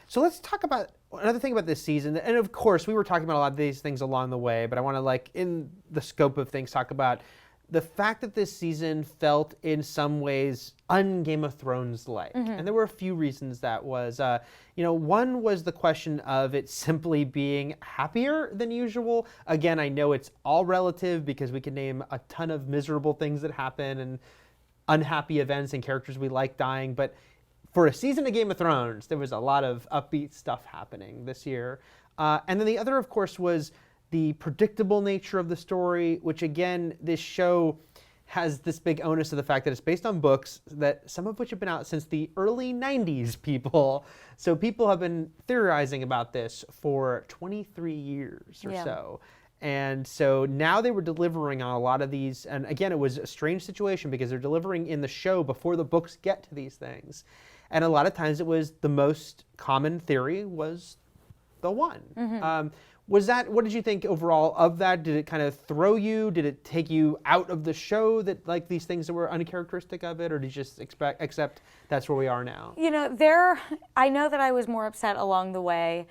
So let's talk about another thing about this season. And of course, we were talking about a lot of these things along the way, but I want to, like, in the scope of things, talk about the fact that this season felt in some ways un-Game of Thrones-like. And there were a few reasons that was. One was the question of it simply being happier than usual. Again, I know it's all relative because we can name a ton of miserable things that happen and unhappy events and characters we like dying, but for a season of Game of Thrones, there was a lot of upbeat stuff happening this year. And then the other, of course, was the predictable nature of the story, which, again, this show has this big onus of the fact that it's based on books, that some of which have been out since the early 90s, people. So people have been theorizing about this for 23 years or so. And so now they were delivering on a lot of these. And again, it was a strange situation because they're delivering in the show before the books get to these things. And a lot of times it was the most common theory was the one. What did you think overall of that? Did it kind of throw you? Did it take you out of the show, that like these things that were uncharacteristic of it? Or did you just accept that's where we are now? I know that I was more upset along the way.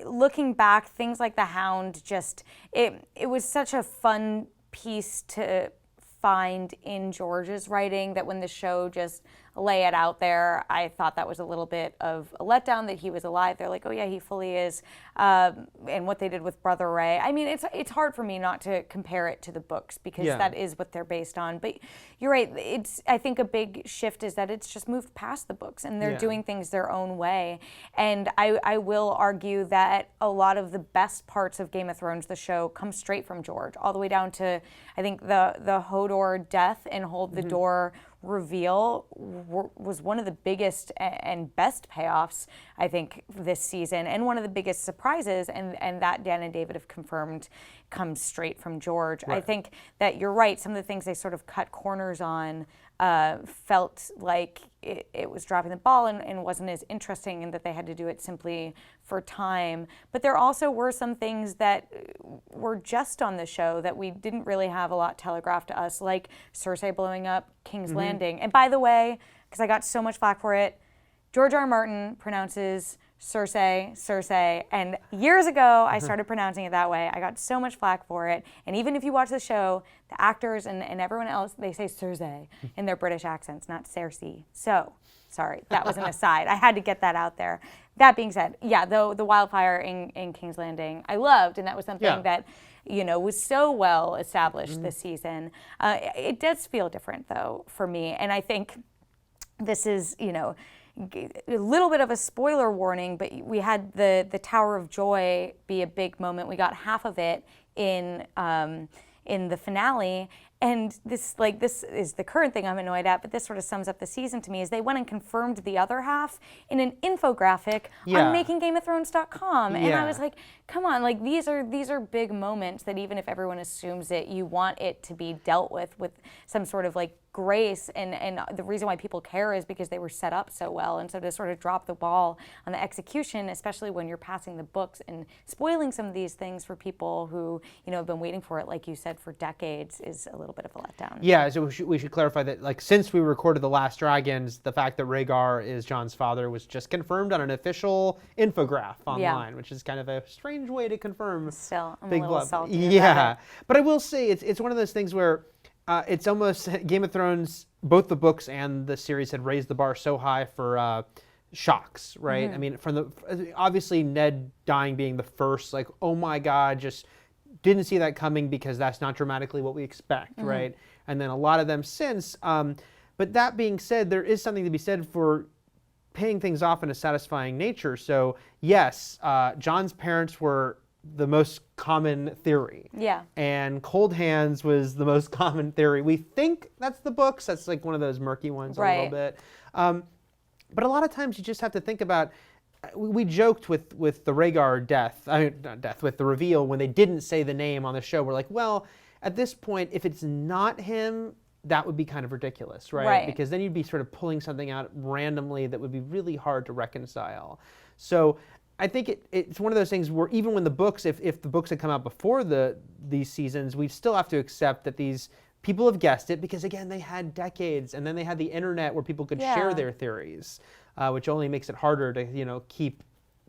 Looking back, things like The Hound, it was such a fun piece to find in George's writing that when the show just lay it out there, I thought that was a little bit of a letdown that he was alive. They're like, oh yeah, he fully is. And what they did with Brother Ray. I mean, it's hard for me not to compare it to the books because that is what they're based on. But you're right. I think a big shift is that it's just moved past the books and they're doing things their own way. And I will argue that a lot of the best parts of Game of Thrones, the show, come straight from George, all the way down to, I think, the Hodor death and Hold the Door reveal was one of the biggest and best payoffs, I think, this season, and one of the biggest surprises, and that Dan and David have confirmed comes straight from George. Right. I think that you're right. Some of the things they sort of cut corners on felt like it was dropping the ball and wasn't as interesting, and that they had to do it simply for time. But there also were some things that were just on the show that we didn't really have a lot telegraphed to us, like Cersei blowing up King's Landing. And by the way, because I got so much flack for it, George R. R. Martin pronounces Cersei, and years ago I started pronouncing it that way. I got so much flack for it, and even if you watch the show, the actors and everyone else, they say Cersei in their British accents, not Cersei. So, sorry, that was an aside. I had to get that out there. That being said, the wildfire in King's Landing I loved, and that was something that was so well established this season. It does feel different, though, for me, and I think this is, a little bit of a spoiler warning, but we had the Tower of Joy be a big moment. We got half of it in the finale. And this is the current thing I'm annoyed at, but this sort of sums up the season to me, is they went and confirmed the other half in an infographic on makinggameofthrones.com. And I was like, come on, like these are big moments that even if everyone assumes it, you want it to be dealt with some sort of like grace, and the reason why people care is because they were set up so well. And so to sort of drop the ball on the execution, especially when you're passing the books and spoiling some of these things for people who have been waiting for it, like you said, for decades, is a little bit of a letdown. Yeah, so we should clarify that, like, since we recorded The Last Dragons, the fact that Rhaegar is Jon's father was just confirmed on an official infograph online, which is kind of a strange way to confirm. Still, I'm big a little blood. salty. Yeah, but I will say it's one of those things where it's almost Game of Thrones, both the books and the series had raised the bar so high for shocks, right? I mean, obviously Ned dying being the first, like, oh my God, just didn't see that coming because that's not dramatically what we expect, right? And then a lot of them since. But that being said, there is something to be said for paying things off in a satisfying nature. So yes, Jon's parents were the most common theory. Yeah. And cold hands was the most common theory. We think that's the books. That's like one of those murky ones a little bit. But a lot of times you just have to think about, we joked with the Rhaegar with the reveal when they didn't say the name on the show. We're like, well, at this point, if it's not him, that would be kind of ridiculous, right? Because then you'd be sort of pulling something out randomly that would be really hard to reconcile. So I think it's one of those things where even when the books, if the books had come out before these seasons, we still have to accept that these people have guessed it because, again, they had decades, and then they had the internet where people could share their theories, which only makes it harder to,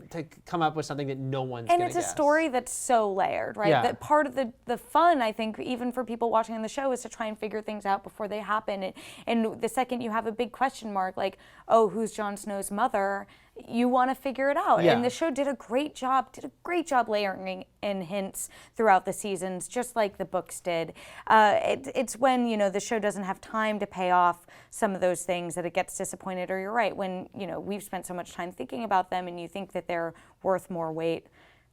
to come up with something that no one's going to guess. And it's a story that's so layered, right? Yeah. That part of the fun, I think, even for people watching on the show, is to try and figure things out before they happen. And the second you have a big question mark, like, oh, who's Jon Snow's mother? You want to figure it out. Yeah. And the show did a great job layering in hints throughout the seasons, just like the books did. It's when, the show doesn't have time to pay off some of those things that it gets disappointed, or you're right, when, we've spent so much time thinking about them and you think that they're worth more weight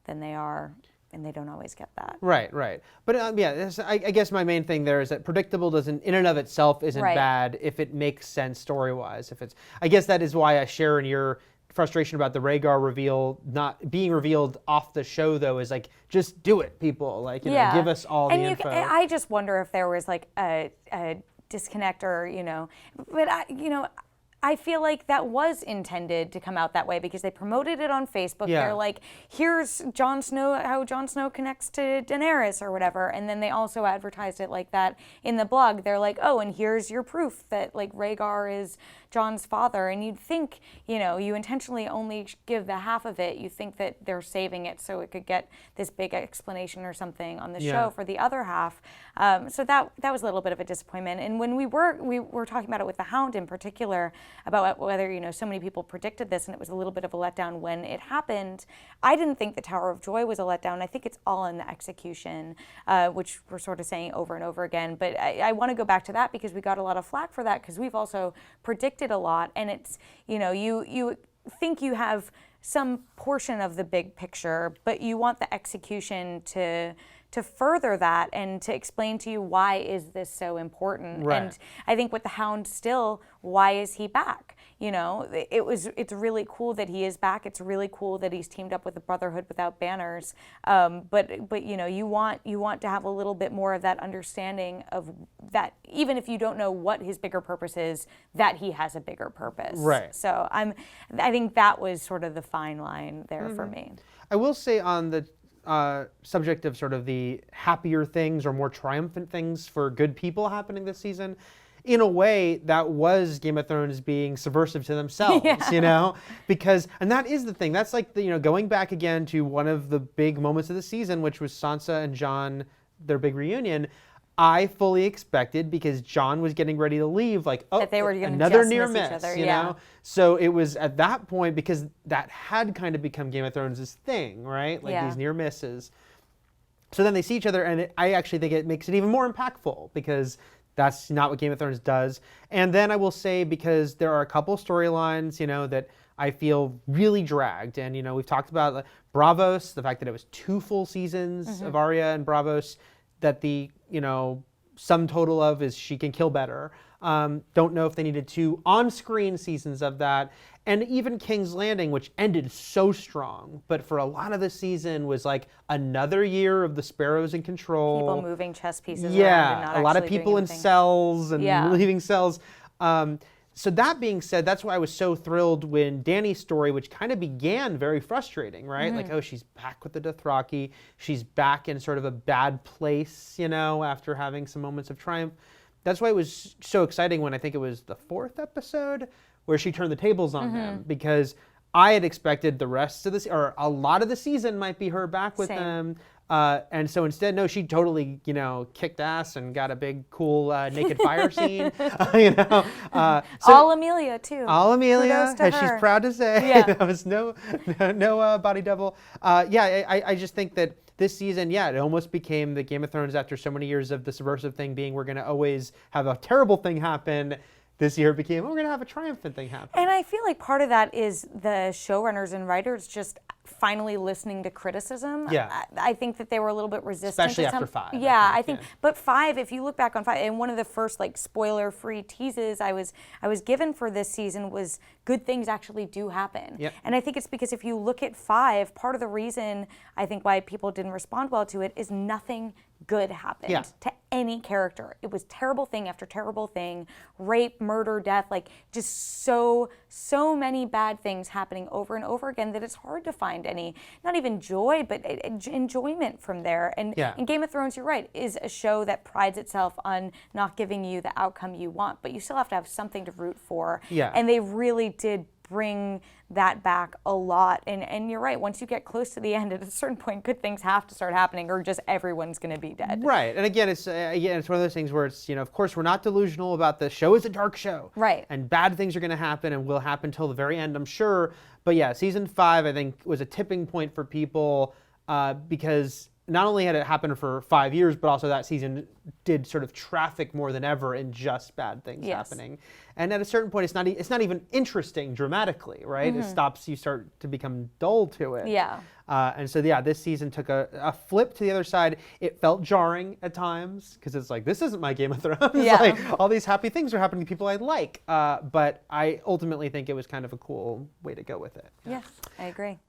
than they are, and they don't always get that. Right. But I guess my main thing there is that predictable doesn't, in and of itself, isn't bad if it makes sense story-wise. I guess that is why I share in your frustration about the Rhaegar reveal not being revealed off the show, though, is like, just do it, people. Like, give us all the info. I just wonder if there was like a disconnect, or but I feel like that was intended to come out that way because they promoted it on Facebook. Yeah. They're like, here's Jon Snow, how Jon Snow connects to Daenerys or whatever. And then they also advertised it like that in the blog. They're like, oh, and here's your proof that like Rhaegar is Jon's father. And you'd think, you intentionally only give the half of it. You think that they're saving it so it could get this big explanation or something on the show for the other half. So that was a little bit of a disappointment. And when we were talking about it with the Hound in particular, about whether so many people predicted this and it was a little bit of a letdown when it happened, I didn't think the Tower of Joy was a letdown. I think it's all in the execution, which we're sort of saying over and over again. But I want to go back to that because we got a lot of flack for that because we've also predicted a lot, and it's you think you have some portion of the big picture, but you want the execution to further that and to explain to you why is this so important. Right. And I think with the Hound still, why is he back? It's really cool that he is back. It's really cool that he's teamed up with the Brotherhood without banners. But you want to have a little bit more of that understanding of that, even if you don't know what his bigger purpose is, that he has a bigger purpose. Right. So I think that was sort of the fine line there for me. I will say on the subject of sort of the happier things or more triumphant things for good people happening this season, in a way that was Game of Thrones being subversive to themselves, because, and that is the thing, that's like going back again to one of the big moments of the season, which was Sansa and Jon, their big reunion. I fully expected, because Jon was getting ready to leave, like, oh, that they were another just near miss miss, each other, So it was at that point, because that had kind of become Game of Thrones' thing, right? Like these near misses. So then they see each other, and I actually think it makes it even more impactful, because that's not what Game of Thrones does. And then I will say, because there are a couple storylines, that I feel really dragged. And, we've talked about Braavos, the fact that it was 2 full seasons of Arya and Braavos, that the, sum total of is she can kill better. Don't know if they needed 2 on-screen seasons of that. And even King's Landing, which ended so strong, but for a lot of the season was like another year of the Sparrows in control. People moving chess pieces around and not a lot of actually people doing in anything. cells and leaving cells. So that being said, that's why I was so thrilled when Dany's story, which kind of began very frustrating, right? Like, oh, she's back with the Dothraki. She's back in sort of a bad place, after having some moments of triumph. That's why it was so exciting when I think it was the 4th episode where she turned the tables on them, because I had expected the rest of this, or a lot of the season might be her back with them. And so instead, no, she totally, kicked ass and got a big, cool naked fire scene. All Amelia too. All Amelia, Kudos to as she's her. proud to say. Yeah. There was no body double. I just think that this season, it almost became the Game of Thrones after so many years of the subversive thing being, we're going to always have a terrible thing happen. This year it became, we're going to have a triumphant thing happen. And I feel like part of that is the showrunners and writers just finally listening to criticism. Yeah. I think that they were a little bit resistant. Especially to some, after 5. Yeah, I think. But 5, if you look back on 5, and one of the first spoiler-free teases I was given for this season was good things actually do happen. Yep. And I think it's because if you look at 5, part of the reason I think why people didn't respond well to it is nothing good happened Yeah. to any character. It was terrible thing after terrible thing, rape, murder, death, like just so many bad things happening over and over again that it's hard to find any, not even joy, but enjoyment from there. And, Yeah. and Game of Thrones, you're right, is a show that prides itself on not giving you the outcome you want, but you still have to have something to root for. Yeah. And they really did bring that back a lot. And you're right, once you get close to the end, at a certain point, good things have to start happening or just everyone's going to be dead. Right, and again, it's one of those things where it's, of course, we're not delusional about the show is a dark show. Right. And bad things are going to happen and will happen till the very end, I'm sure. But yeah, season 5, I think, was a tipping point for people because not only had it happened for 5 years, but also that season did sort of traffic more than ever in just bad things Yes. happening. And at a certain point, it's not even interesting dramatically, right? It stops. You start to become dull to it. Yeah. And so, yeah, this season took a flip to the other side. It felt jarring at times because it's like, this isn't my Game of Thrones. Yeah. Like, all these happy things are happening to people I like. But I ultimately think it was kind of a cool way to go with it. Yes, I agree.